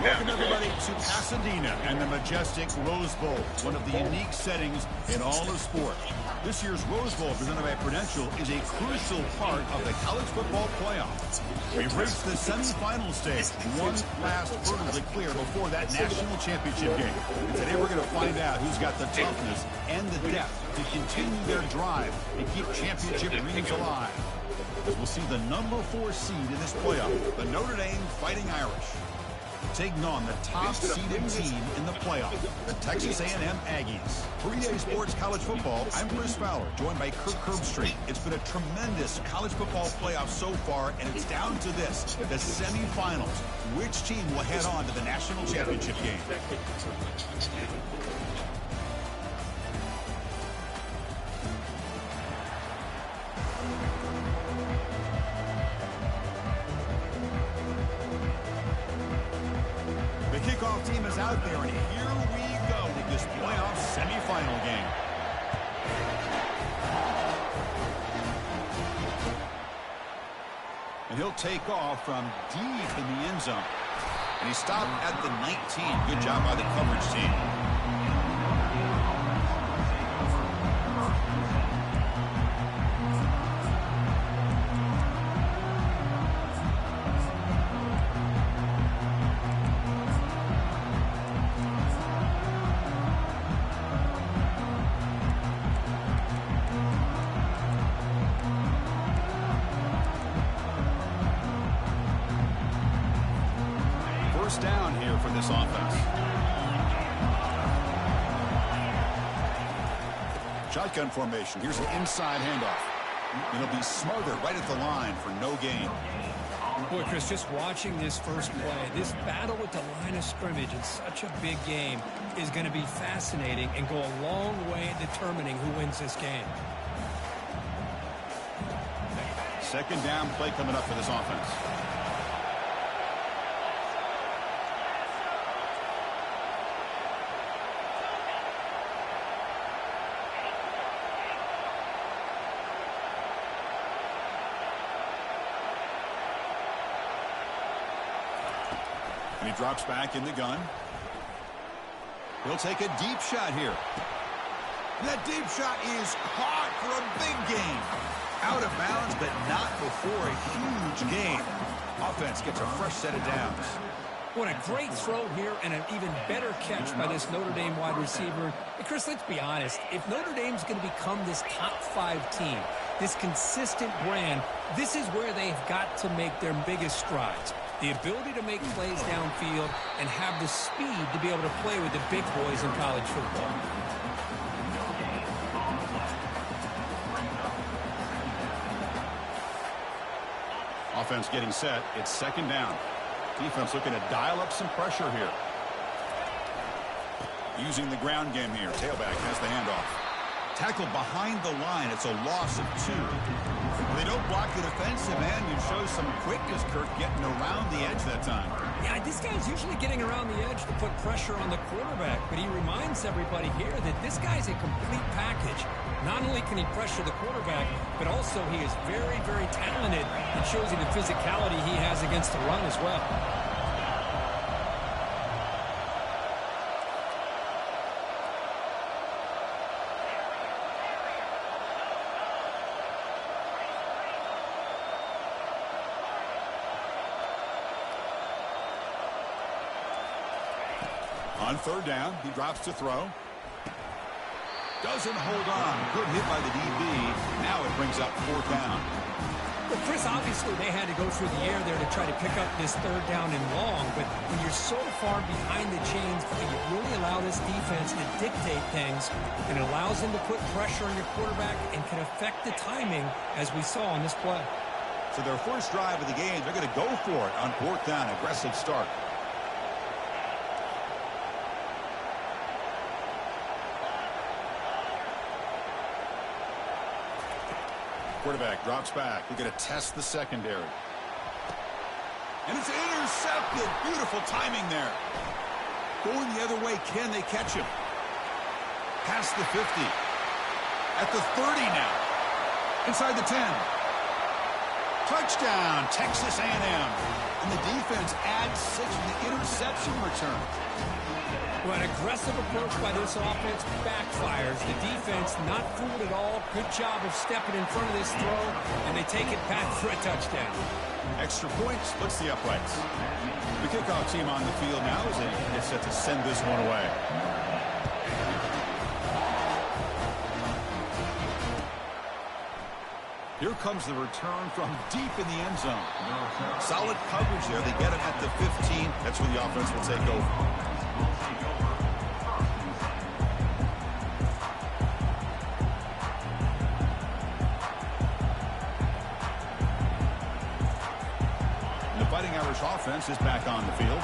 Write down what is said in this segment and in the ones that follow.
Welcome, everybody, to Pasadena and the majestic Rose Bowl, one of the unique settings in all of sport. This year's Rose Bowl, presented by Prudential, is a crucial part of the college football playoff. We've reached the semifinal stage, one last hurdle to clear before that national championship game. Today we're going to find out who's got the toughness and the depth to continue their drive and keep championship dreams alive. As we'll see the number 4 seed in this playoff, the Notre Dame Fighting Irish, taking on the top-seeded team in the playoff, the Texas A&M Aggies. 3-Day Sports College Football, I'm Chris Fowler, joined by Kirk Herbstreit. It's been a tremendous college football playoff so far, and it's down to this, the semifinals. Which team will head on to the national championship game? Kickoff team is out there, and here we go with this playoff semifinal game. And he'll take off from deep in the end zone. And he stopped at the 19. Good job by the coverage team. Down here for this offense. Shotgun formation. Here's an inside handoff. It'll be smothered right at the line for no gain. Boy, Chris, just watching this first play, this battle with the line of scrimmage in such a big game is going to be fascinating and go a long way in determining who wins this game. Second down play coming up for this offense. And he drops back in the gun. He'll take a deep shot here. That deep shot is caught for a big gain. Out of bounds, but not before a huge gain. Offense gets a fresh set of downs. What a great throw here and an even better catch by this Notre Dame wide receiver. And Chris, let's be honest. If Notre Dame's going to become this top 5 team, this consistent brand, this is where they've got to make their biggest strides. The ability to make plays downfield and have the speed to be able to play with the big boys in college football. Offense getting set. It's second down. Defense looking to dial up some pressure here. Using the ground game here. Tailback has the handoff. Tackled behind the line. It's a loss of 2. They don't block the defensive end. You show some quickness, Kirk, getting around the edge that time. Yeah, this guy's usually getting around the edge to put pressure on the quarterback, but he reminds everybody here that this guy's a complete package. Not only can he pressure the quarterback, but also he is very, very talented. It shows you the physicality he has against the run as well. On third down, he drops to throw. Doesn't hold on. Good hit by the DB. Now it brings up fourth down. Well, Chris, obviously they had to go through the air there to try to pick up this third down and long, but when you're so far behind the chains, you really allow this defense to dictate things, and it allows them to put pressure on your quarterback and can affect the timing, as we saw on this play. So their first drive of the game, they're going to go for it on fourth down. Aggressive start. Quarterback drops back. We're going to test the secondary. And it's intercepted. Beautiful timing there. Going the other way. Can they catch him? Past the 50. At the 30 now. Inside the 10. Touchdown, Texas A&M. And the defense adds 6 with the interception return. Well, an aggressive approach by this offense backfires. The defense not fooled at all. Good job of stepping in front of this throw, and they take it back for a touchdown. Extra point splits the uprights. The kickoff team on the field now as they get set to send this one away. Here comes the return from deep in the end zone. Solid coverage there. They get it at the 15. That's where the offense will take over. And the Fighting Irish offense is back on the field.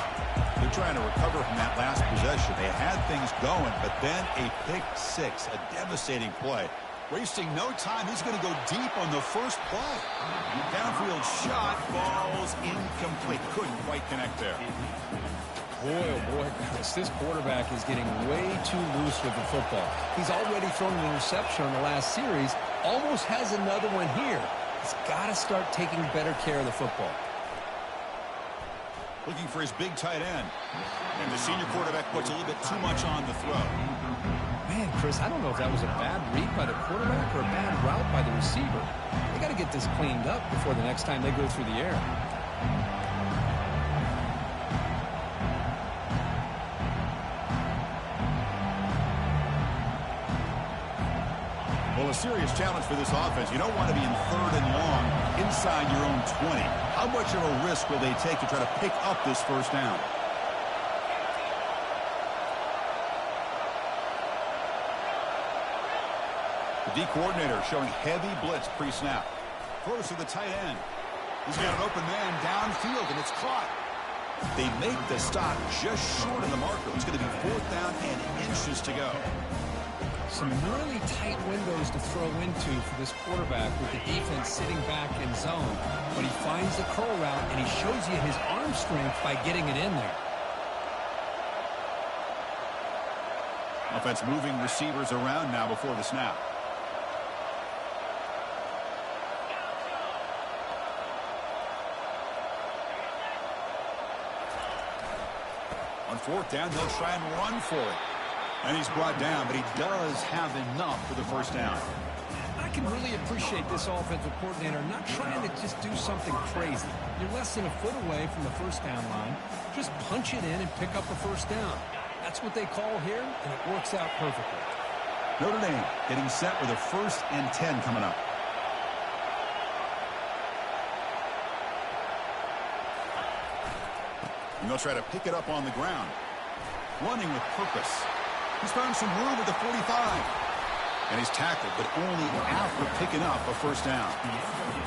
They're trying to recover from that last possession. They had things going, but then a pick six, a devastating play. Wasting no time, he's going to go deep on the first play. Downfield shot falls incomplete. Couldn't quite connect there. Boy, oh boy, Chris, this quarterback is getting way too loose with the football. He's already thrown an interception on the last series, almost has another one here. He's got to start taking better care of the football. Looking for his big tight end. And the senior quarterback puts a little bit too much on the throw. Man, Chris, I don't know if that was a bad read by the quarterback or a bad route by the receiver. They got to get this cleaned up before the next time they go through the air. Well, a serious challenge for this offense. You don't want to be in 3rd and long inside your own 20. How much of a risk will they take to try to pick up this first down? The D coordinator showing heavy blitz pre-snap. Throws to the tight end. He's got an open man downfield, and it's caught. They make the stop just short of the marker. It's going to be 4th down and inches to go. Some really tight windows to throw into for this quarterback with the defense sitting back in zone. But he finds the curl route, and he shows you his arm strength by getting it in there. Offense moving receivers around now before the snap. On 4th down, they'll try and run for it. And he's brought down, but he does have enough for the first down. I can really appreciate this offensive coordinator not trying to just do something crazy. You're less than a foot away from the first down line. Just punch it in and pick up a first down. That's what they call here, and it works out perfectly. Notre Dame getting set with a 1st and 10 coming up. And they'll try to pick it up on the ground. Running with purpose. He's found some room at the 45. And he's tackled, but only after picking up a first down.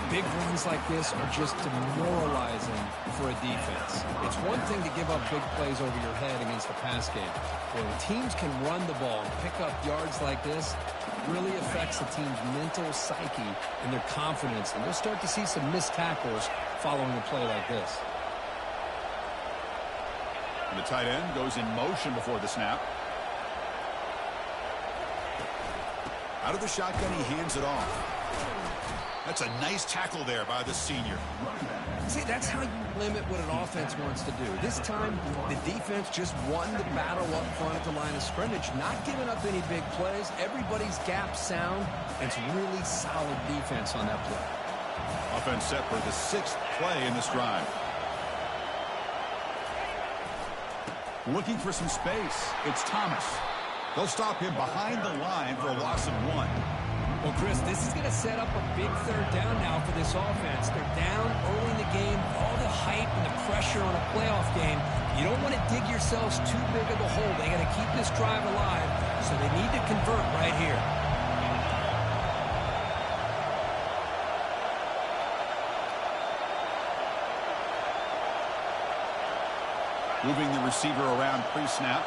Big runs like this are just demoralizing for a defense. It's one thing to give up big plays over your head against the pass game. When teams can run the ball and pick up yards like this, it really affects the team's mental psyche and their confidence. And they'll start to see some missed tackles following a play like this. And the tight end goes in motion before the snap. Out of the shotgun, he hands it off. That's a nice tackle there by the senior. See, that's how you limit what an offense wants to do. This time, the defense just won the battle up front at the line of scrimmage, not giving up any big plays. Everybody's gap sound, and it's really solid defense on that play. Offense set for the 6th play in this drive. Looking for some space. It's Thomas. They'll stop him behind the line for a loss of 1. Well, Chris, this is going to set up a big 3rd down now for this offense. They're down early in the game. All the hype and the pressure on a playoff game. You don't want to dig yourselves too big of a hole. They got to keep this drive alive, so they need to convert right here. Moving the receiver around pre-snap.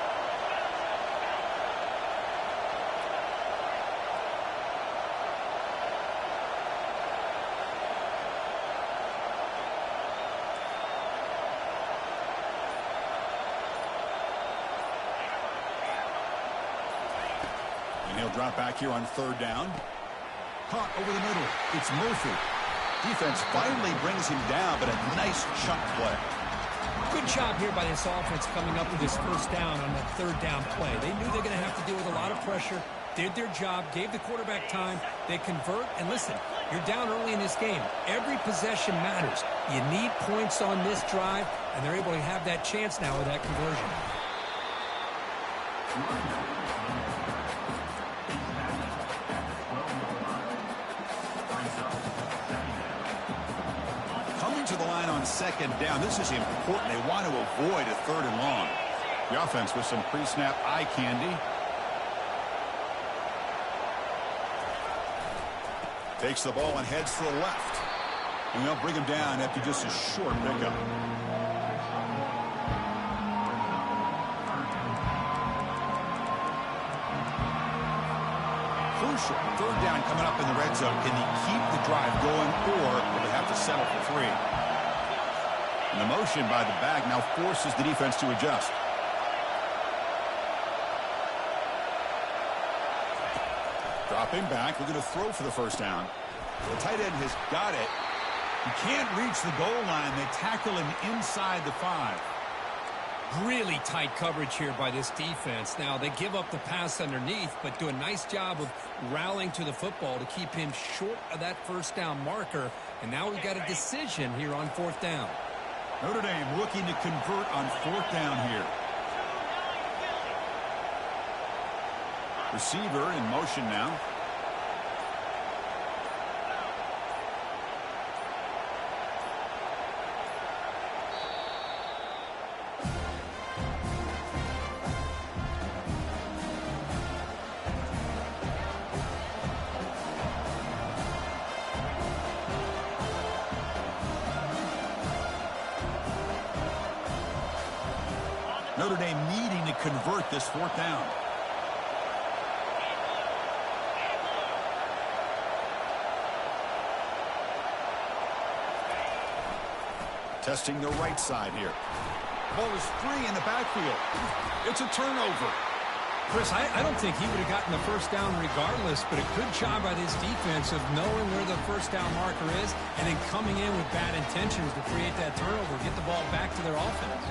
And he'll drop back here on 3rd down. Caught over the middle. It's Murphy. Defense finally brings him down, but a nice chunk play. Good job here by this offense coming up with this first down on that third down play. They knew they were going to have to deal with a lot of pressure, did their job, gave the quarterback time. They convert, and listen, you're down early in this game. Every possession matters. You need points on this drive, and they're able to have that chance now with that conversion. Coming to the line on second down, this is important. They want to avoid a third and long. The offense with some pre-snap eye candy. Takes the ball and heads to the left. And they'll bring him down after just a short pickup. Crucial. Third down coming up in the red zone. Can he keep the drive going, or will they have to settle for 3? And the motion by the back now forces the defense to adjust. Dropping back, looking to throw for the first down. The tight end has got it. He can't reach the goal line. They tackle him inside the 5. Really tight coverage here by this defense. Now, they give up the pass underneath, but do a nice job of rallying to the football to keep him short of that first down marker. And now we've got a decision here on fourth down. Notre Dame looking to convert on fourth down here. Receiver in motion now. Notre Dame needing to convert this fourth down. Testing the right side here. Ball is free in the backfield. It's a turnover. Chris, I don't think he would have gotten the first down regardless, but a good job by this defense of knowing where the first down marker is and then coming in with bad intentions to create that turnover, get the ball back to their offense.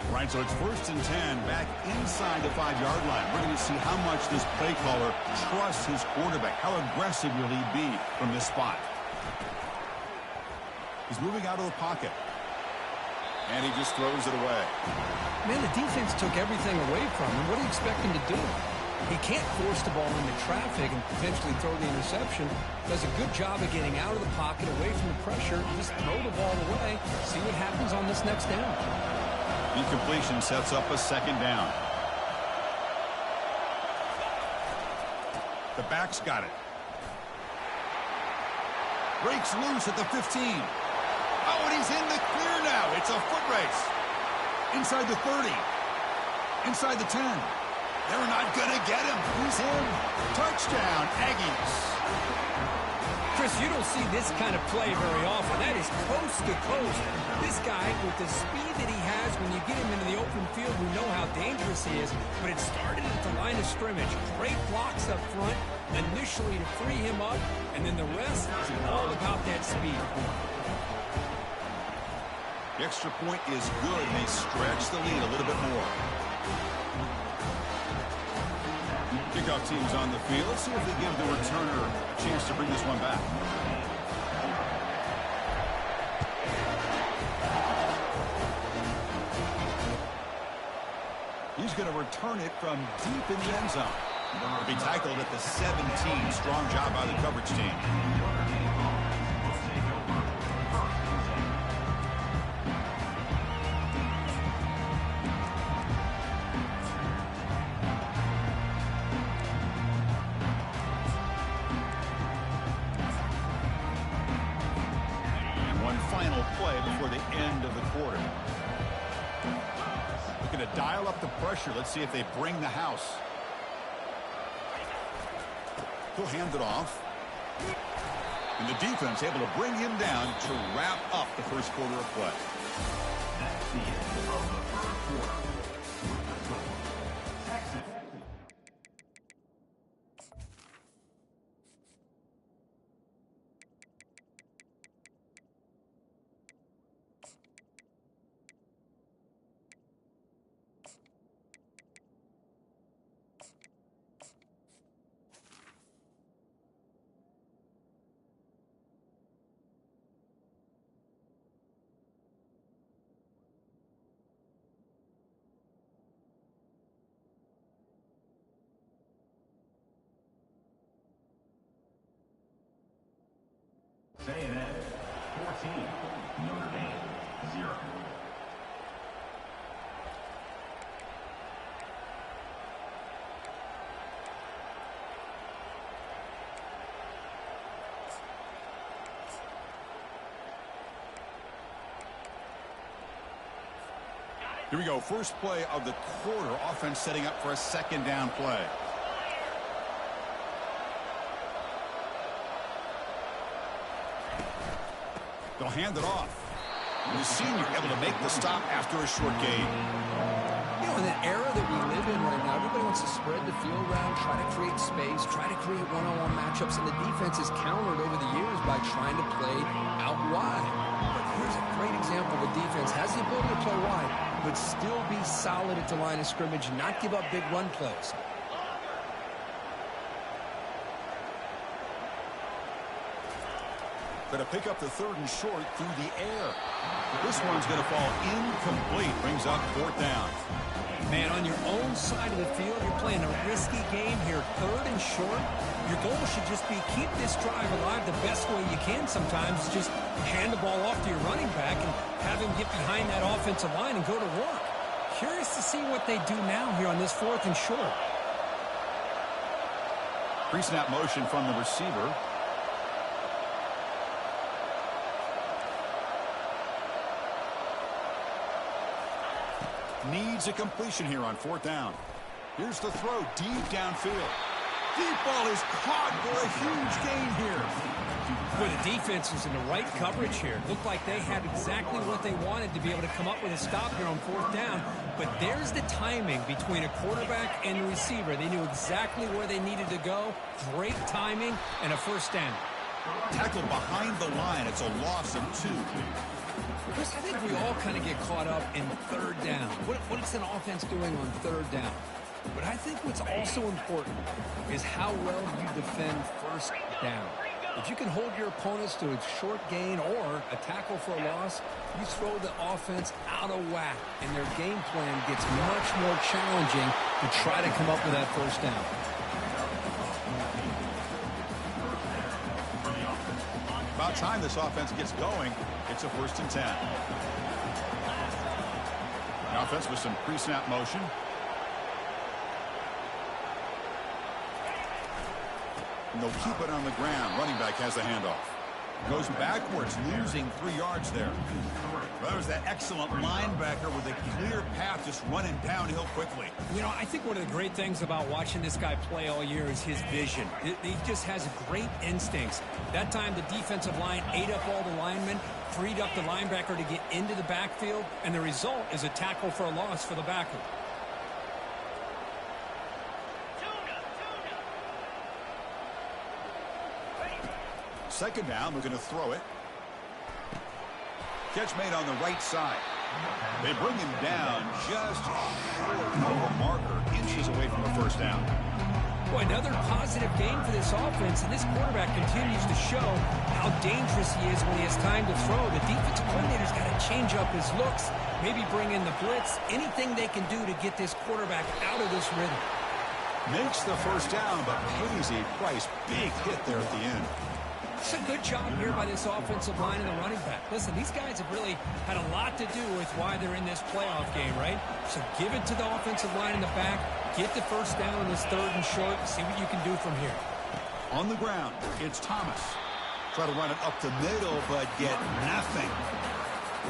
Right, so it's 1st and 10 back inside the 5-yard line. We're going to see how much this play caller trusts his quarterback. How aggressive will he be from this spot? He's moving out of the pocket. And he just throws it away. Man, the defense took everything away from him. What do you expect him to do? He can't force the ball into traffic and potentially throw the interception. Does a good job of getting out of the pocket, away from the pressure. Just throw the ball away. See what happens on this next down. Incompletion sets up a second down. The back's got it. Breaks loose at the 15. Oh, and he's in the clear now. It's a foot race. Inside the 30. Inside the 10. They're not going to get him. He's in. Touchdown, Aggies. Chris, you don't see this kind of play very often. That is coast to coast. This guy, with the speed that he has, when you get him into the open field, we know how dangerous he is. But it started at the line of scrimmage. Great blocks up front, initially to free him up, and then the rest is all about that speed. The extra point is good. They stretch the lead a little bit more. Kickoff team's on the field. Let's see if they give the returner a chance to bring this one back. He's going to return it from deep in the end zone. He'll be tackled at the 17. Strong job by the coverage team. Final play before the end of the quarter. Looking to dial up the pressure. Let's see if they bring the house. He'll hand it off. And the defense able to bring him down to wrap up the first quarter of play. That's the end of the first quarter. 14. Notre Dame, 0. Here we go. First play of the quarter. Offense setting up for a second down play. They'll hand it off. The senior able to make the stop after a short gain. You know, in the era that we live in right now, everybody wants to spread the field around, try to create space, try to create one-on-one matchups, and the defense is countered over the years by trying to play out wide. But here's a great example. The defense has the ability to play wide, but still be solid at the line of scrimmage, not give up big run plays. Going to pick up the third and short through the air. This one's going to fall incomplete. Brings up fourth down. Man, on your own side of the field, you're playing a risky game here. Third and short. Your goal should just be keep this drive alive the best way you can sometimes. Just hand the ball off to your running back and have him get behind that offensive line and go to work. Curious to see what they do now here on this fourth and short. Pre-snap motion from the receiver. Needs a completion here on fourth down. Here's the throw deep downfield. Deep ball is caught for a huge gain here. Boy, the defense was in the right coverage here. Looked like they had exactly what they wanted to be able to come up with a stop here on fourth down. But there's the timing between a quarterback and a receiver. They knew exactly where they needed to go. Great timing and a first down. Tackled behind the line. It's a loss of 2. Chris, I think we all kind of get caught up in third down. What is an offense doing on third down? But I think what's also important is how well you defend first down. If you can hold your opponents to a short gain or a tackle for a loss, you throw the offense out of whack, and their game plan gets much more challenging to try to come up with that first down. About time this offense gets going. It's a 1st and 10. The offense with some pre-snap motion. And they'll keep it on the ground. Running back has the handoff. Goes backwards, losing 3 yards there. Well, there's that excellent linebacker with a clear path just running downhill quickly. You know, I think one of the great things about watching this guy play all year is his vision. He just has great instincts. That time the defensive line ate up all the linemen, freed up the linebacker to get into the backfield, and the result is a tackle for a loss for the backer. Second down, they're going to throw it. Catch made on the right side. They bring him down just short of the marker, inches away from the first down. Boy, another positive game for this offense, and this quarterback continues to show how dangerous he is when he has time to throw. The defensive coordinator's got to change up his looks, maybe bring in the blitz, anything they can do to get this quarterback out of this rhythm. Makes the first down, but pays a price. Big hit there at the end. It's a good job here by this offensive line and the running back. Listen, these guys have really had a lot to do with why they're in this playoff game, right? So give it to the offensive line in the back, get the first down in this third and short, see what you can do from here. On the ground, it's Thomas. Try to run it up the middle, but get nothing.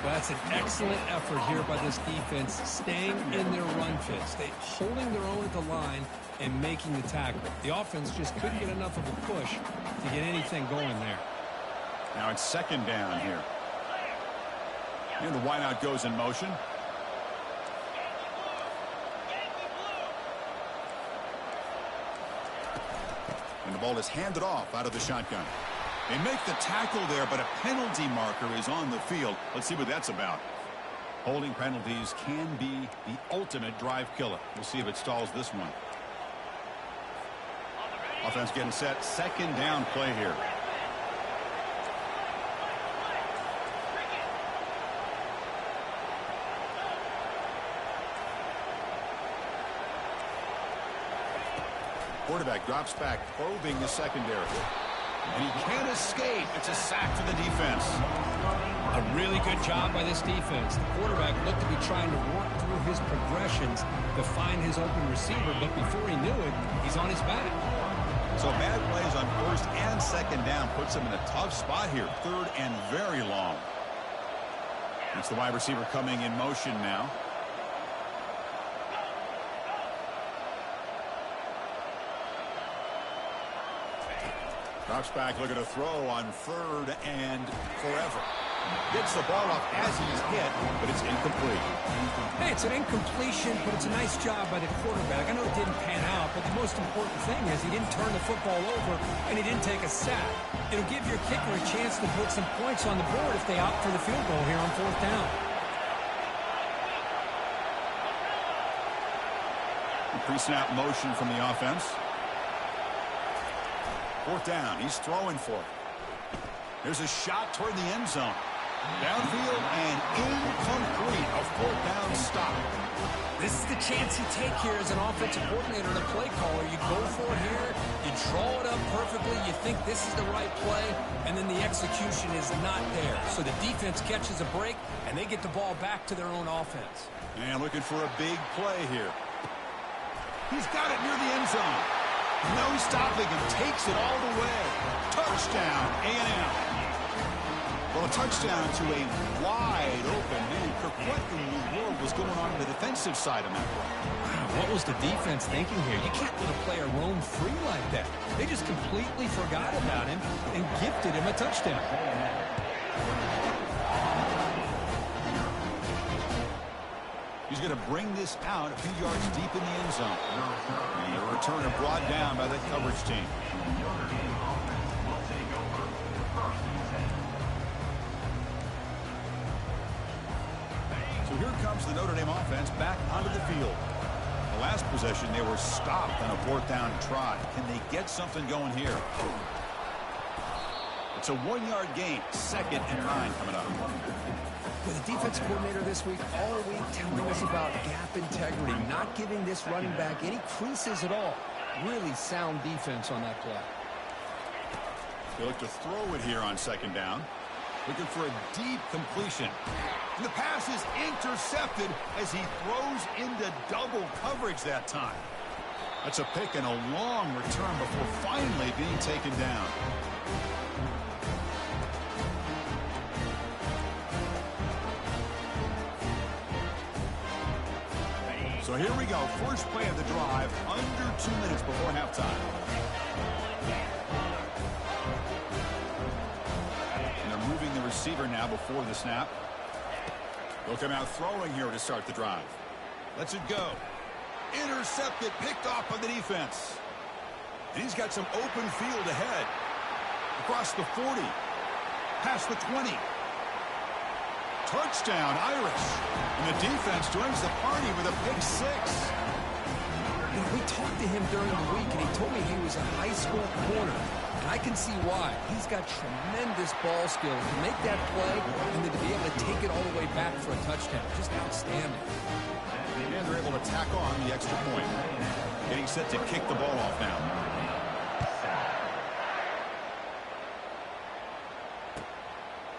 Well, that's an excellent effort here by this defense, staying in their run fits. They holding their own at the line and making the tackle. The offense just couldn't get enough of a push to get anything going there. Now it's second down here. And the wideout goes in motion. And the ball is handed off out of the shotgun. They make the tackle there, but a penalty marker is on the field. Let's see what that's about. Holding penalties can be the ultimate drive killer. We'll see if it stalls this one. Offense getting set. Second down play here. Quarterback drops back, probing the secondary. And he can't escape. It's a sack for the defense. A really good job by this defense. The quarterback looked to be trying to work through his progressions to find his open receiver, but before he knew it, he's on his back. So bad plays on first and second down puts him in a tough spot here. Third and very long. It's the wide receiver coming in motion now. Drops back, looking to throw on third and forever. Gets the ball off as he's hit, but it's incomplete. Hey, it's an incompletion, but it's a nice job by the quarterback. I know it didn't pan out, but the most important thing is he didn't turn the football over and he didn't take a sack. It'll give your kicker a chance to put some points on the board if they opt for the field goal here on fourth down. Pre-snap motion from the offense. Fourth down. He's throwing for it. There's a shot toward the end zone. Downfield and incomplete. A fourth down stop. This is the chance you take here as an offensive coordinator and a play caller. You go for it here. You draw it up perfectly. You think this is the right play, and then the execution is not there. So the defense catches a break, and they get the ball back to their own offense. And looking for a big play here. He's got it near the end zone. No stopping him. Takes it all the way. Touchdown, A&M. Well, a touchdown to a wide open man. Kirk, what in the world was going on the defensive side of that play? What was the defense thinking here? You can't let a player roam free like that. They just completely forgot about him and gifted him a touchdown. He's going to bring this out a few yards deep in the end zone. And the returner brought down by the coverage team. So here comes the Notre Dame offense back onto the field. The last possession, they were stopped on a fourth down try. Can they get something going here? It's a 1-yard gain. 2nd and 9 coming up. With the defense coordinator this week, all week telling us about gap integrity, not giving this running back any creases at all. Really sound defense on that play. They look to throw it here on 2nd down. Looking for a deep completion. And the pass is intercepted as he throws into double coverage that time. That's a pick and a long return before finally being taken down. So here we go. First play of the drive under 2 minutes before halftime. And they're moving the receiver now before the snap. They'll come out throwing here to start the drive. Lets it go. Intercepted, picked off by the defense. And he's got some open field ahead. Across the 40. Past the 20. Touchdown, Irish. And the defense joins the party with a pick 6. You know, we talked to him during the week, and he told me he was a high school corner. And I can see why. He's got tremendous ball skills to make that play and then to be able to take it all the way back for a touchdown. Just outstanding. And they're able to tack on the extra point. Getting set to kick the ball off now.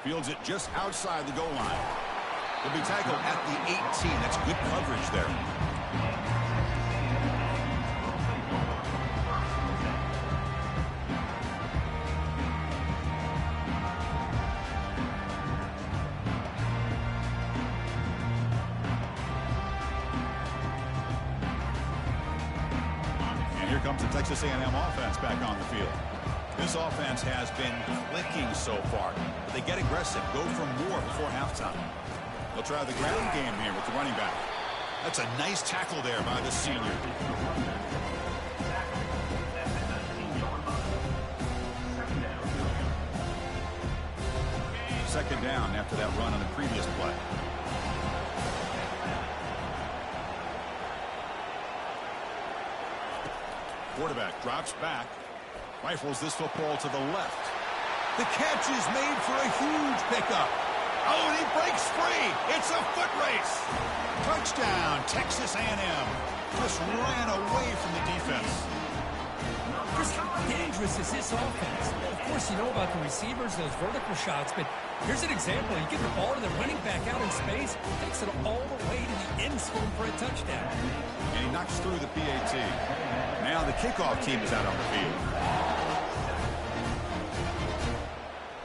Fields it just outside the goal line. He'll be tackled at the 18. That's good coverage there. And here comes the Texas A&M offense back on the field. This offense has been clicking so far. But they get aggressive, go for more before halftime. They'll try the ground game here with the running back. That's a nice tackle there by the senior. Second down after that run on the previous play. Quarterback drops back. Rifles this football to the left. The catch is made for a huge pickup. Oh, and he breaks free. It's a foot race. Touchdown, Texas A&M. Just ran away from the defense. Chris, how dangerous dangerous is this offense? Well, of course, you know about the receivers, those vertical shots, but here's an example. You give the ball to the running back out in space, takes it all the way to the end zone for a touchdown. And he knocks through the PAT. Now the kickoff team is out on the field.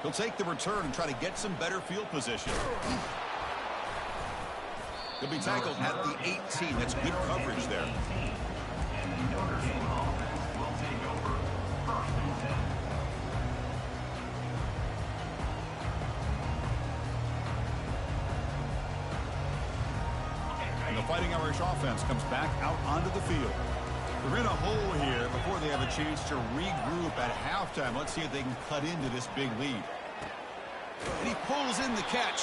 He'll take the return and try to get some better field position. He'll be tackled at the 18. That's good coverage there. And the Fighting Irish offense comes back out onto the field. They're in a hole here before they have a chance to regroup at halftime. Let's see if they can cut into this big lead. And he pulls in the catch.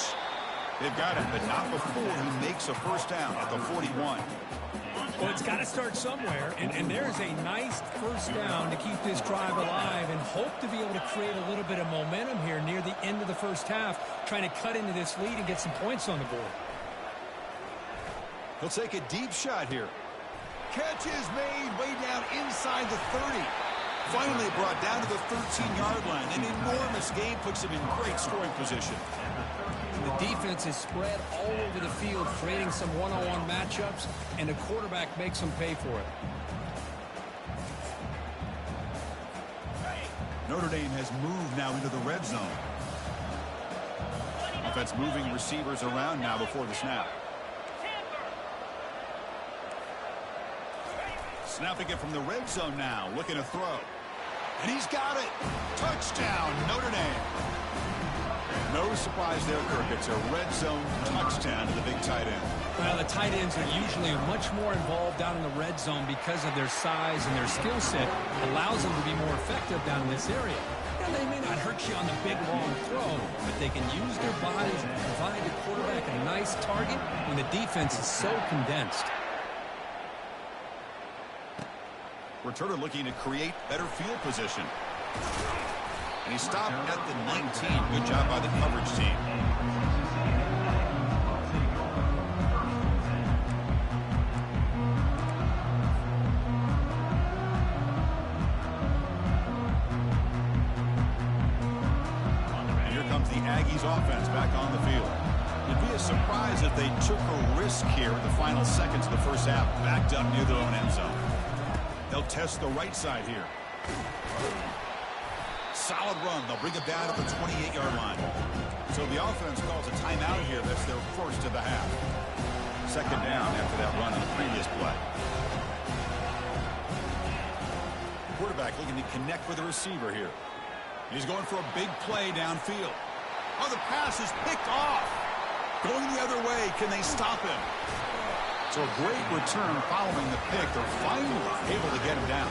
They've got him, but not before he makes a first down at the 41. Well, it's got to start somewhere, and there's a nice first down to keep this drive alive and hope to be able to create a little bit of momentum here near the end of the first half, trying to cut into this lead and get some points on the board. He'll take a deep shot here. Catch is made way down inside the 30. Finally brought down to the 13-yard line. An enormous gain puts him in great scoring position. The defense is spread all over the field, creating some one-on-one matchups, and the quarterback makes them pay for it. Notre Dame has moved now into the red zone. Offense moving receivers around now before the snap. Snapping it from the red zone now, looking to throw. And he's got it. Touchdown, Notre Dame. No surprise there, Kirk. It's a red zone touchdown to the big tight end. Well, the tight ends are usually much more involved down in the red zone because of their size and their skill set. Allows them to be more effective down in this area. And they may not hurt you on the big, long throw, but they can use their bodies and provide the quarterback a nice target when the defense is so condensed. Returner looking to create better field position. And he stopped at the 19. Good job by the coverage team. And here comes the Aggies offense back on the field. It'd be a surprise if they took a risk here in the final seconds of the first half, backed up near their own end zone. They'll test the right side here. Solid run. They'll bring it down at the 28-yard line. So the offense calls a timeout here. That's their first of the half. Second down after that run on the previous play. Quarterback looking to connect with the receiver here. He's going for a big play downfield. Oh, the pass is picked off. Going the other way. Can they stop him? So a great return following the pick. They're finally able to get him down.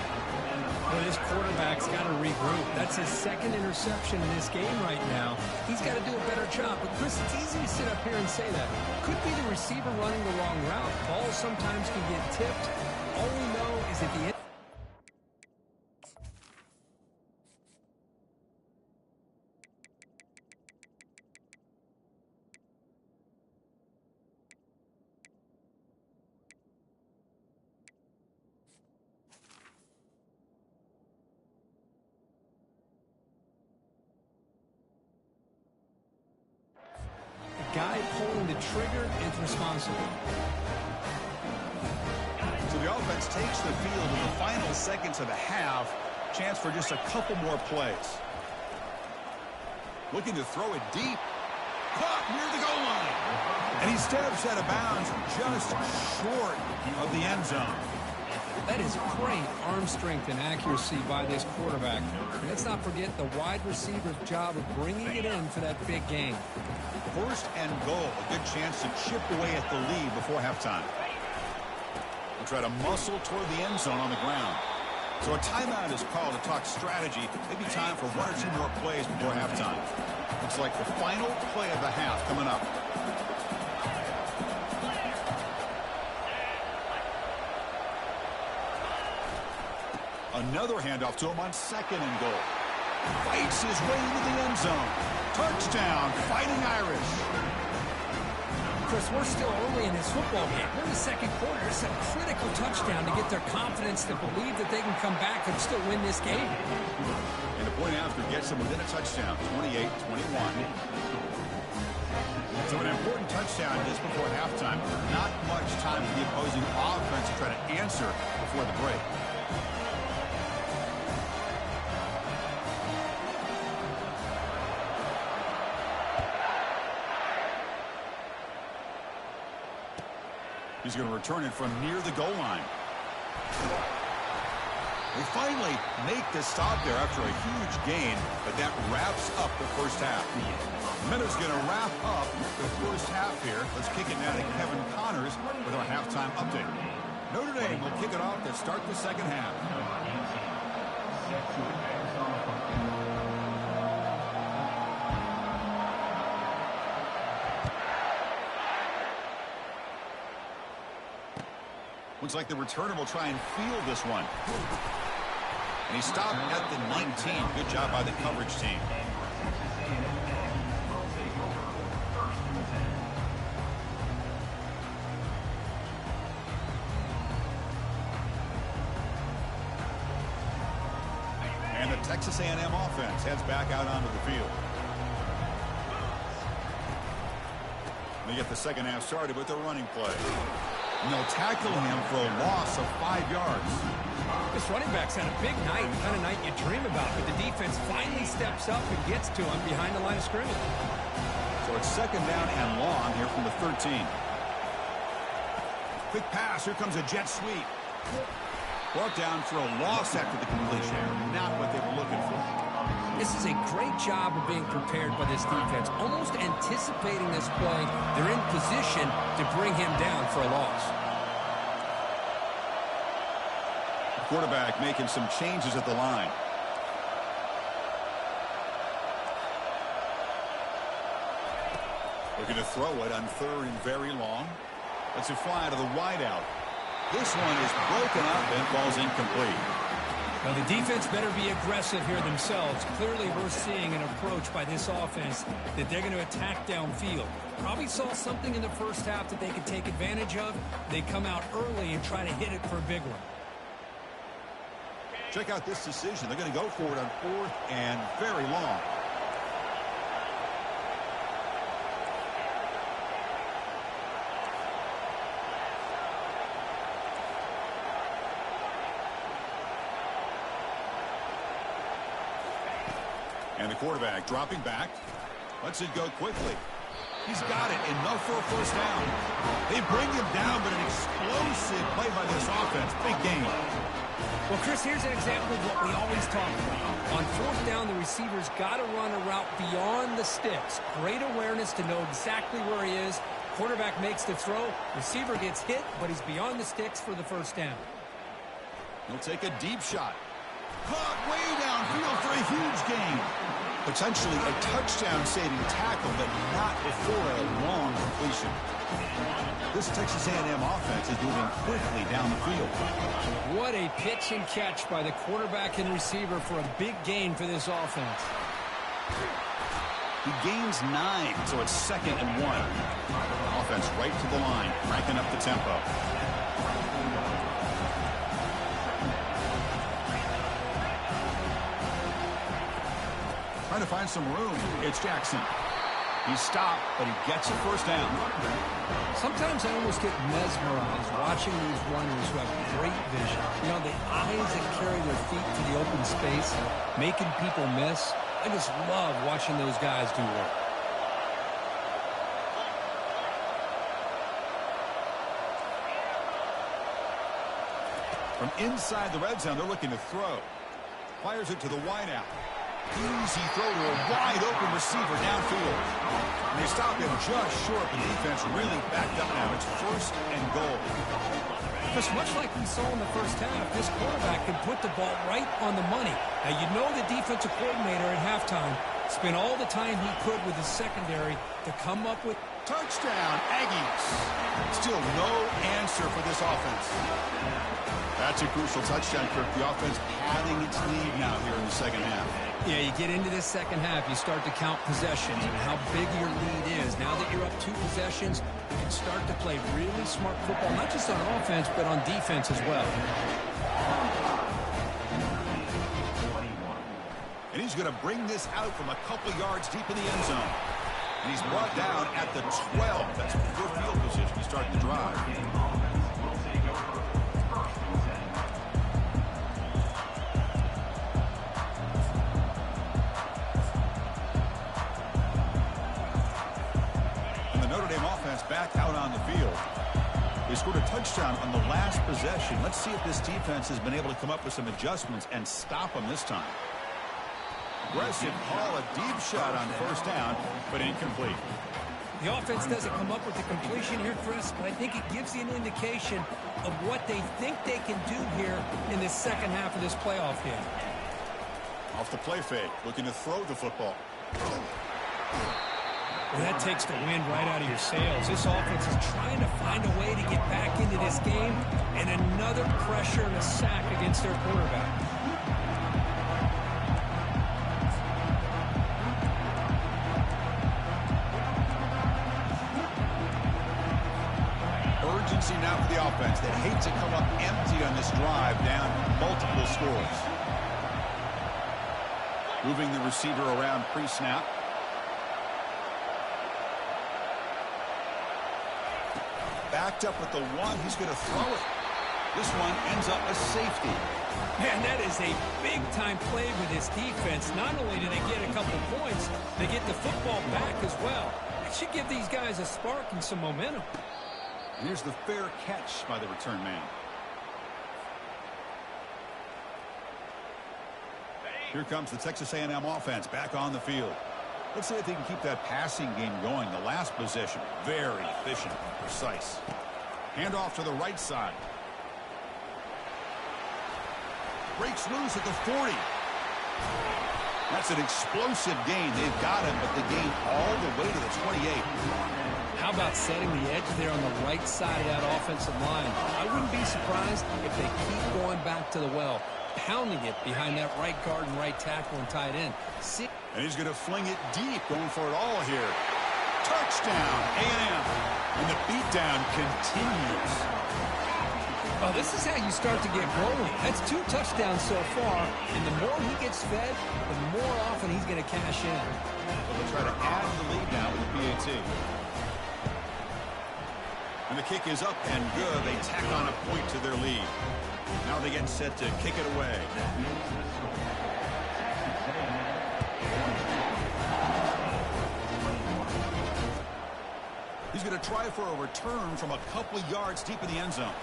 Well, this quarterback's got to regroup. That's his second interception in this game right now. He's got to do a better job. But, Chris, it's easy to sit up here and say that. Could be the receiver running the wrong route. Balls sometimes can get tipped. All we know is at the end. Guy pulling the trigger is responsible. So the offense takes the field in the final seconds of the half. Chance for just a couple more plays. Looking to throw it deep. Caught near the goal line. And he steps out of bounds just short of the end zone. That is great arm strength and accuracy by this quarterback. And let's not forget the wide receiver's job of bringing it in for that big game. First and goal. A good chance to chip away at the lead before halftime. We'll try to muscle toward the end zone on the ground. So a timeout is called to talk strategy. Maybe time for one or two more plays before halftime. Looks like the final play of the half coming up. Another handoff to him on second and goal. Fights his way into the end zone. Touchdown, Fighting Irish. Chris, we're still early in this football game. We're in the second quarter. It's a critical touchdown to get their confidence to believe that they can come back and still win this game. And the point after gets them within a touchdown, 28-21. So an important touchdown just before halftime. Not much time for the opposing offense to try to answer before the break. He's going to return it from near the goal line. They finally make the stop there after a huge gain, but that wraps up the first half. Minnows going to wrap up the first half here. Let's kick it now to Kevin Connors with our halftime update. Notre Dame will kick it off to start the second half. Looks like the returner will try and field this one. And he stopped at the 19. Good job by the coverage team. And the Texas A&M offense heads back out onto the field. They get the second half started with their running play. And they'll tackle him for a loss of 5 yards. This running back's had a big night, the kind of night you dream about, but the defense finally steps up and gets to him behind the line of scrimmage. So it's second down and long here from the 13. Quick pass. Here comes a jet sweep. Brought down for a loss after the completion. Not what they were looking for. This is a great job of being prepared by this defense, almost anticipating this play. They're in position to bring him down for a loss. The quarterback making some changes at the line. Looking to throw it on third and very long. Let's it fly to the wideout. This one is broken up and falls incomplete. Well, the defense better be aggressive here themselves. Clearly, we're seeing an approach by this offense that they're going to attack downfield. Probably saw something in the first half that they could take advantage of. They come out early and try to hit it for a big one. Check out this decision. They're going to go for it on fourth and very long. And the quarterback dropping back. Lets it go quickly. He's got it. Enough for a first down. They bring him down, but an explosive play by this offense. Big game. Well, Chris, here's an example of what we always talk about. On fourth down, the receiver's got to run a route beyond the sticks. Great awareness to know exactly where he is. Quarterback makes the throw. Receiver gets hit, but he's beyond the sticks for the first down. He'll take a deep shot. Caught way downfield for a huge gain. Potentially a touchdown-saving tackle, but not before a long completion. This Texas A&M offense is moving quickly down the field. What a pitch and catch by the quarterback and receiver for a big gain for this offense. He gains 9, so it's second and 1. Offense right to the line, cranking up the tempo. Trying to find some room. It's Jackson. He's stopped, but he gets a first down. Sometimes I almost get mesmerized watching these runners who have great vision. You know, the eyes that carry their feet to the open space, making people miss. I just love watching those guys do work. From inside the red zone, they're looking to throw. Fires it to the wideout. Easy throw to a wide-open receiver downfield. And they stop him just short. The defense really backed up now. It's first and goal. Because much like we saw in the first half, this quarterback can put the ball right on the money. Now, you know the defensive coordinator at halftime spent all the time he could with his secondary to come up with touchdown, Aggies. Still no answer for this offense. That's a crucial touchdown, Kirk. The offense padding its lead now here in the second half. Yeah, you get into this second half, you start to count possessions and how big your lead is. Now that you're up 2 possessions, you can start to play really smart football, not just on offense, but on defense as well. And he's going to bring this out from a couple yards deep in the end zone. And he's brought down at the 12. That's good field position to start the drive. Notre Dame offense back out on the field. They scored a touchdown on the last possession. Let's see if this defense has been able to come up with some adjustments and stop them this time. Aggressive call, a deep shot on first down, but incomplete. The offense doesn't come up with the completion here, Chris, but I think it gives you an indication of what they think they can do here in the second half of this playoff game. Off the play fake, looking to throw the football. Well, that takes the wind right out of your sails. This offense is trying to find a way to get back into this game, and another pressure and a sack against their quarterback. Urgency now for the offense that hates to come up empty on this drive, down multiple scores. Moving the receiver around pre-snap. Backed up with the 1. He's going to throw it. This one ends up a safety. Man, that is a big-time play with this defense. Not only do they get a couple points, they get the football back as well. It should give these guys a spark and some momentum. And here's the fair catch by the return man. Here comes the Texas A&M offense back on the field. Let's see if they can keep that passing game going. The last possession, very efficient, precise. Handoff to the right side. Breaks loose at the 40. That's an explosive gain. They've got him, but the gain all the way to the 28. How about setting the edge there on the right side of that offensive line? I wouldn't be surprised if they keep going back to the well, pounding it behind that right guard and right tackle and tight end. And he's going to fling it deep, going for it all here. Touchdown, A&M. And the beatdown continues. Well, this is how you start to get rolling. That's 2 touchdowns so far, and the more he gets fed, the more often he's going to cash in. So they'll try to add the lead now with the PAT. And the kick is up and good. They tack on a point to their lead. Now they get set to kick it away. He's going to try for a return from a couple yards deep in the end zone.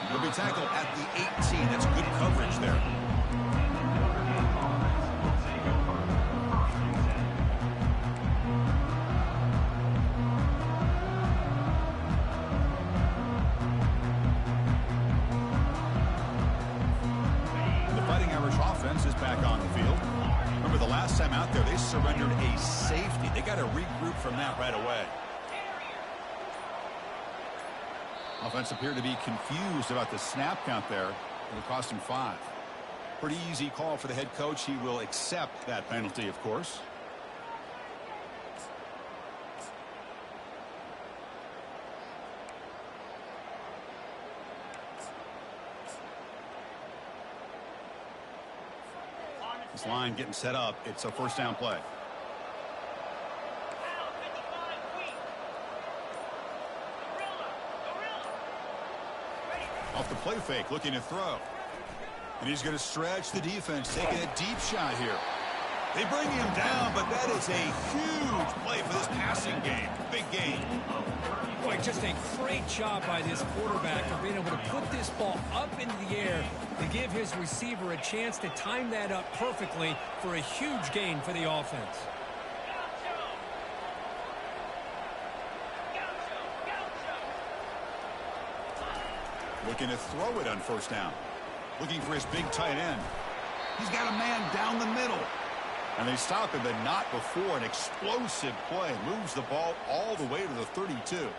He'll be tackled at the 18. That's good coverage there. The Fighting Irish offense is back on the field. Remember the last time out there, they surrendered a safety. They got to regroup from that right away. Offense appeared to be confused about the snap count there. It would cost him 5. Pretty easy call for the head coach. He will accept that penalty, of course. This line getting set up. It's a first down play. Off the play fake, looking to throw. And he's going to stretch the defense, taking a deep shot here. They bring him down, but that is a huge play for this passing game. Big game. Boy, just a great job by this quarterback of being able to put this ball up into the air to give his receiver a chance to time that up perfectly for a huge gain for the offense. Looking to throw it on first down. Looking for his big tight end. He's got a man down the middle. And they stop him, but not before. An explosive play. Moves the ball all the way to the 32.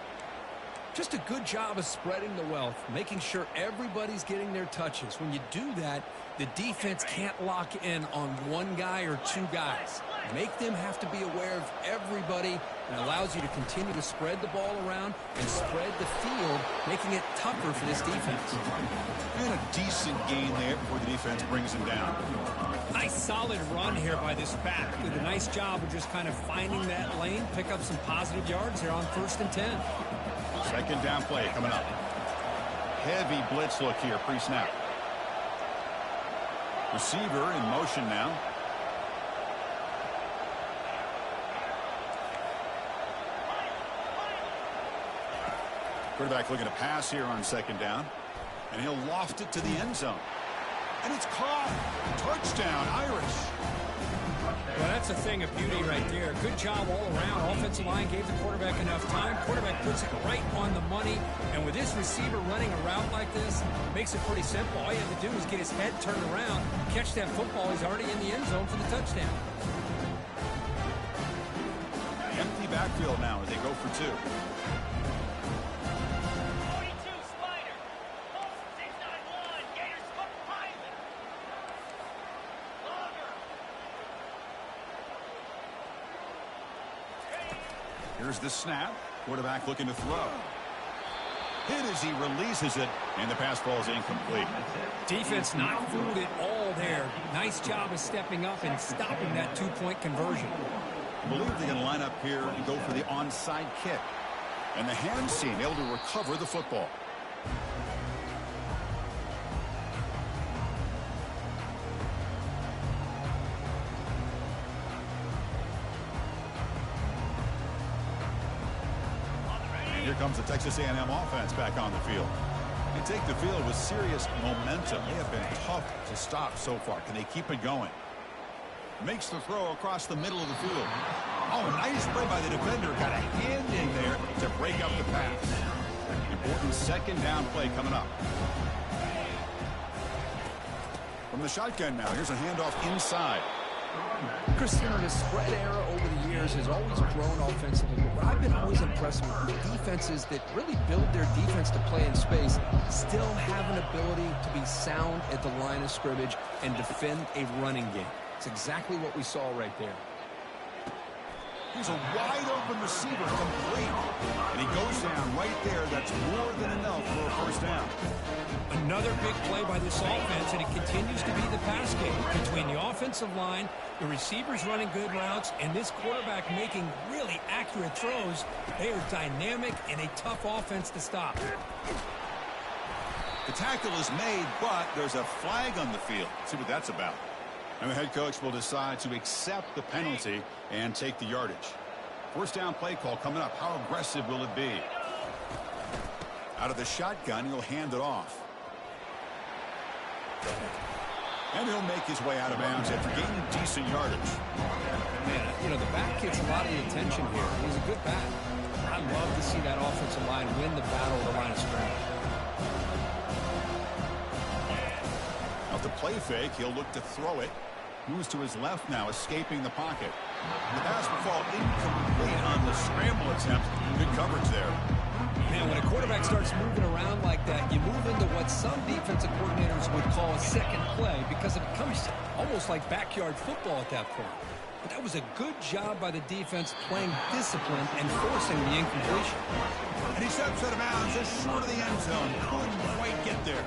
Just a good job of spreading the wealth, making sure everybody's getting their touches. When you do that, the defense can't lock in on one guy or two guys. Make them have to be aware of everybody, and allows you to continue to spread the ball around and spread the field, making it tougher for this defense. And a decent gain there before the defense brings him down. Nice solid run here by this back. Did a nice job of just kind of finding that lane, pick up some positive yards here on 1st and 10. Second down play coming up. Heavy blitz look here pre-snap. Receiver in motion now. Quarterback looking to pass here on 2nd down. And he'll loft it to the end zone. And it's caught. Touchdown, Irish. Well, that's a thing of beauty right there. Good job all around. Offensive line gave the quarterback enough time. Quarterback puts it right on the money. And with this receiver running a route like this, makes it pretty simple. All you have to do is get his head turned around, catch that football. He's already in the end zone for the touchdown. Empty backfield now as they go for 2. Here's the snap. Quarterback looking to throw. Hit as he releases it, and the pass ball is incomplete. Defense not fooled at all there. Nice job of stepping up and stopping that 2-point conversion. I believe they're going to line up here and go for the onside kick. And the hands team able to recover the football. Here comes the Texas A&M offense back on the field. They take the field with serious momentum. They have been tough to stop so far. Can they keep it going? Makes the throw across the middle of the field. Oh, nice play by the defender. Got a hand in there to break up the pass. Important 2nd down play coming up. From the shotgun now, here's a handoff inside. Chris, you know, the spread era over the years has always grown offensively. But I've been always impressed with defenses that really build their defense to play in space, still have an ability to be sound at the line of scrimmage and defend a running game. It's exactly what we saw right there. Here's a wide-open receiver complete. And he goes down right there. That's more than enough for a 1st down. Another big play by this offense, and it continues to be the pass game between the offensive line, the receivers running good routes, and this quarterback making really accurate throws. They are dynamic and a tough offense to stop. The tackle is made, but there's a flag on the field. Let's see what that's about. And the head coach will decide to accept the penalty and take the yardage. 1st down play call coming up. How aggressive will it be? Out of the shotgun, he'll hand it off. And he'll make his way out of bounds after gaining decent yardage. Man, you know, the back gets a lot of the attention here. He's a good back. I love to see that offensive line win the battle of the line of scrimmage. Out the play fake, he'll look to throw it. Moves to his left now, escaping the pocket. The pass will fall incomplete on the scramble attempt. Good coverage there. Man, when a quarterback starts moving around like that, you move into what some defensive coordinators would call a second play because it becomes almost like backyard football at that point. But that was a good job by the defense playing discipline and forcing the incompletion. And he steps out of bounds just short of the end zone. Couldn't quite get there.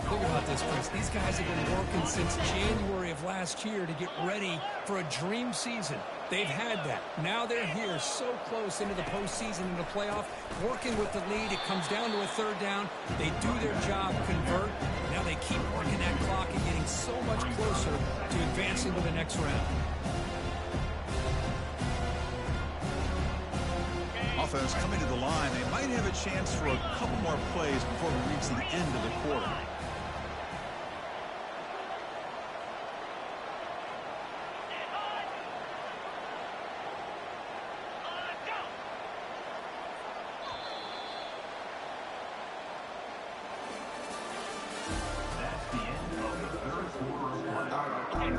Think about this, Chris. These guys have been working since January of last year to get ready for a dream season. They've had that. Now they're here so close into the postseason and the playoff, working with the lead. It comes down to a 3rd down. They do their job, convert. Now they keep working that clock and getting so much closer to advancing to the next round. Offense coming to the line. They might have a chance for a couple more plays before we reach the end of the quarter.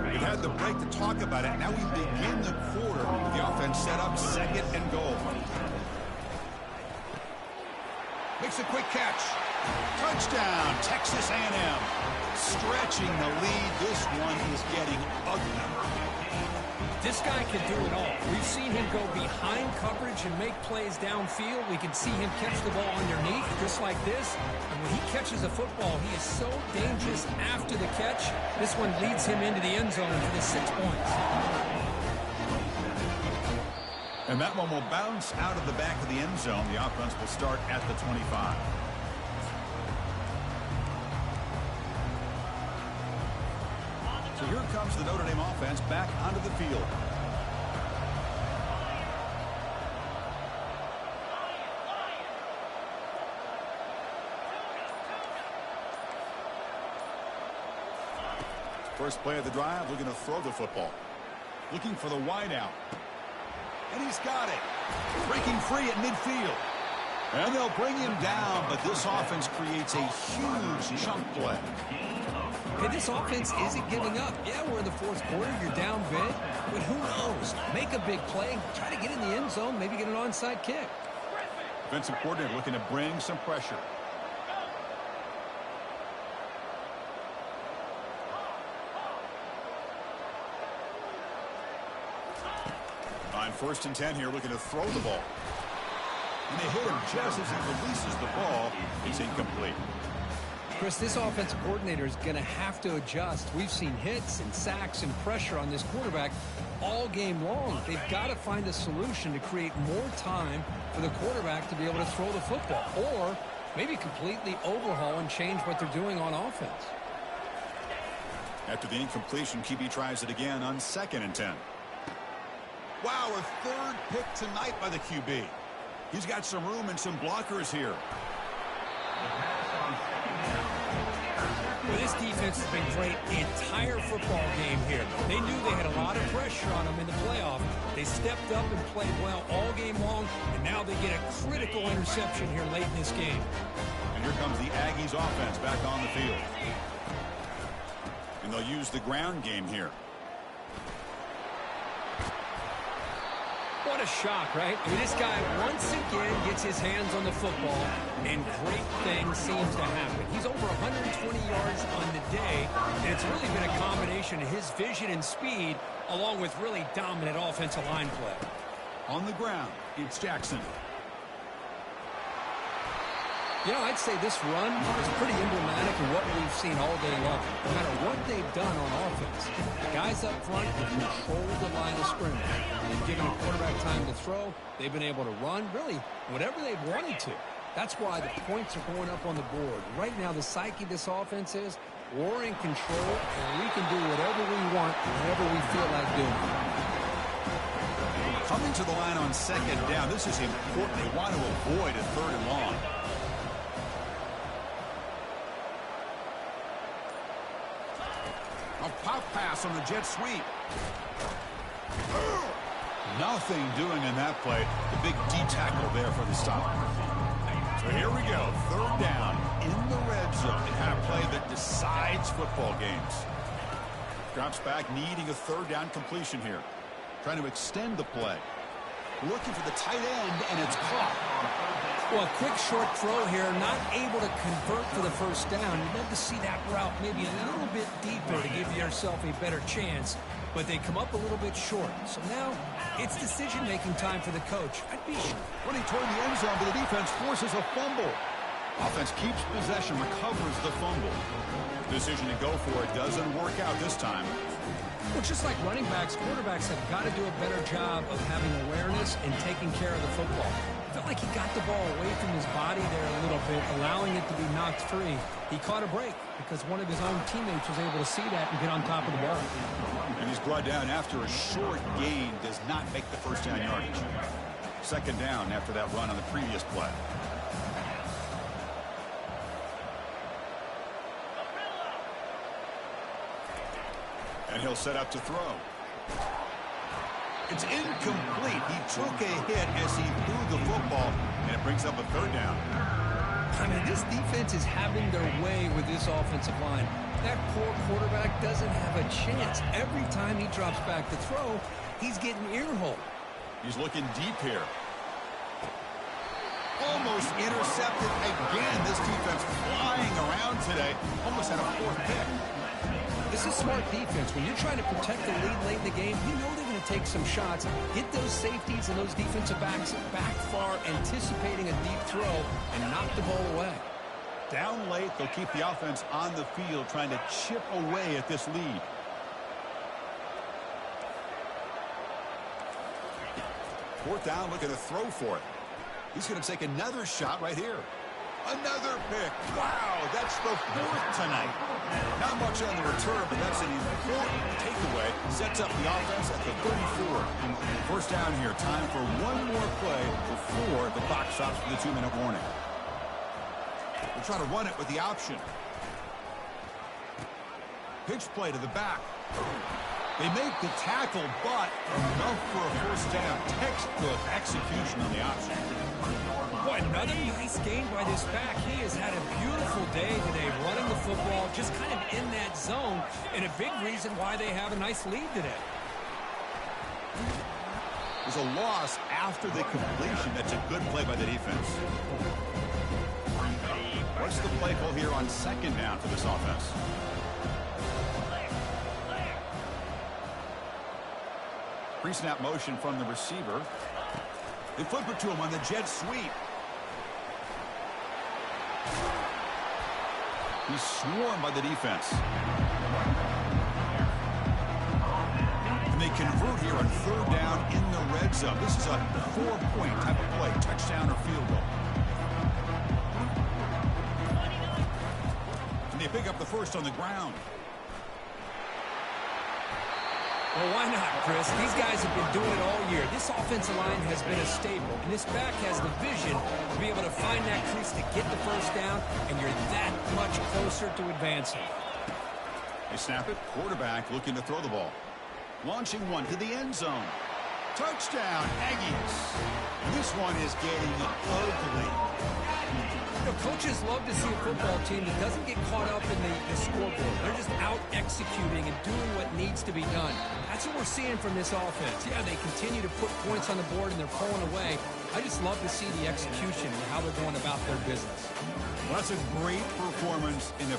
We've had the break to talk about it. Now we begin the quarter. The offense set up 2nd and goal. Makes a quick catch. Touchdown, Texas A&M. Stretching the lead. This one is getting ugly. This guy can do it all. We've seen him go behind coverage and make plays downfield. We can see him catch the ball underneath, just like this. And when he catches a football, he is so dangerous after the catch. This one leads him into the end zone for the 6 points. And that one will bounce out of the back of the end zone. The offense will start at the 25. So here comes the Notre Dame offense back onto the field. First play of the drive, looking to throw the football. Looking for the wide out. And he's got it. Breaking free at midfield. And they'll bring him down, but this offense creates a huge chunk play. Hey, this offense isn't giving up. Yeah, we're in the fourth quarter. You're down big. But who knows? Make a big play. Try to get in the end zone. Maybe get an onside kick. Defensive coordinator looking to bring some pressure. On 1st and 10 here, looking to throw the ball. And they hit him just as he releases the ball. It's incomplete. Chris, this offensive coordinator is going to have to adjust. We've seen hits and sacks and pressure on this quarterback all game long. They've got to find a solution to create more time for the quarterback to be able to throw the football, or maybe completely overhaul and change what they're doing on offense. After the incompletion, QB tries it again on 2nd and 10. Wow, a 3rd pick tonight by the QB. He's got some room and some blockers here. Well, this defense has been great the entire football game here. They knew they had a lot of pressure on them in the playoff. They stepped up and played well all game long, and now they get a critical interception here late in this game. And here comes the Aggies offense back on the field. And they'll use the ground game here. What a shock, right? I mean, this guy once again gets his hands on the football, and great things seem to happen. He's over 120 yards on the day, and it's really been a combination of his vision and speed, along with really dominant offensive line play. On the ground, it's Jackson. You know, I'd say this run is pretty emblematic of what we've seen all day long. No matter what they've done on offense, the guys up front have controlled the line of scrimmage. They've given the quarterback time to throw. They've been able to run, really, whatever they've wanted to. That's why the points are going up on the board. Right now, the psyche of this offense is we're in control, and we can do whatever we want, whenever we feel like doing it. Coming to the line on 2nd down, this is important. They want to avoid a 3rd and long. A pop pass on the jet sweep. Nothing doing in that play. The big D tackle there for the stop. So here we go. 3rd down in the red zone. The kind of play that decides football games. Drops back, needing a 3rd down completion here. Trying to extend the play. Looking for the tight end, and it's caught. Well, a quick short throw here, not able to convert for the 1st down. You'd love to see that route maybe a little bit deeper to give yourself a better chance, but they come up a little bit short. So now it's decision-making time for the coach. I'd be running toward the end zone, but the defense forces a fumble. Offense keeps possession, recovers the fumble. Decision to go for it doesn't work out this time. Well, just like running backs, quarterbacks have got to do a better job of having awareness and taking care of the football. Felt like he got the ball away from his body there a little bit, allowing it to be knocked free. He caught a break because one of his own teammates was able to see that and get on top of the ball. And he's brought down after a short gain, does not make the 1st down yardage. 2nd down after that run on the previous play. And he'll set up to throw. It's incomplete. He took a hit as he threw the football, and it brings up a 3rd down. I mean, this defense is having their way with this offensive line. That poor quarterback doesn't have a chance. Every time he drops back to throw, he's getting earholed. He's looking deep here. almost intercepted again. This defense flying around today. Almost had a fourth pick. This is smart defense. When you're trying to protect the lead late in the game, you know they're going to take some shots, get those safeties and those defensive backs back far, anticipating a deep throw, and knock the ball away. Down late, they'll keep the offense on the field, trying to chip away at this lead. Fourth down, looking to throw for it. He's going to take another shot right here. Another pick. Wow, that's the fourth tonight. Not much on the return, but that's an important takeaway. Sets up the offense at the 34. First down here. Time for one more play before the clock stops for the 2-minute warning. We'll try to run it with the option. Pitch play to the back. They make the tackle, but enough for a first down. Textbook execution on the option. Boy, another nice game by this back. He has had a beautiful day today running the football, just kind of in that zone, and a big reason why they have a nice lead today. There's a loss after the completion. That's a good play by the defense. What's the play call here on second down for this offense? Pre-snap motion from the receiver. They flip it to him on the jet sweep. He's swarmed by the defense. And they convert here on third down in the red zone. This is a 4-point type of play, touchdown or field goal. And they pick up the first on the ground. Well, why not, Chris? These guys have been doing it all year. This offensive line has been a staple, and this back has the vision to be able to find that crease to get the first down, and you're that much closer to advancing. They snap it. Quarterback looking to throw the ball. Launching one to the end zone. Touchdown, Aggies. This one is getting ugly. You know, coaches love to see a football team that doesn't get caught up in the scoreboard. They're just out executing and doing what needs to be done. That's what we're seeing from this offense. Yeah, they continue to put points on the board and they're pulling away. I just love to see the execution and how they're going about their business. Well, that's a great performance in the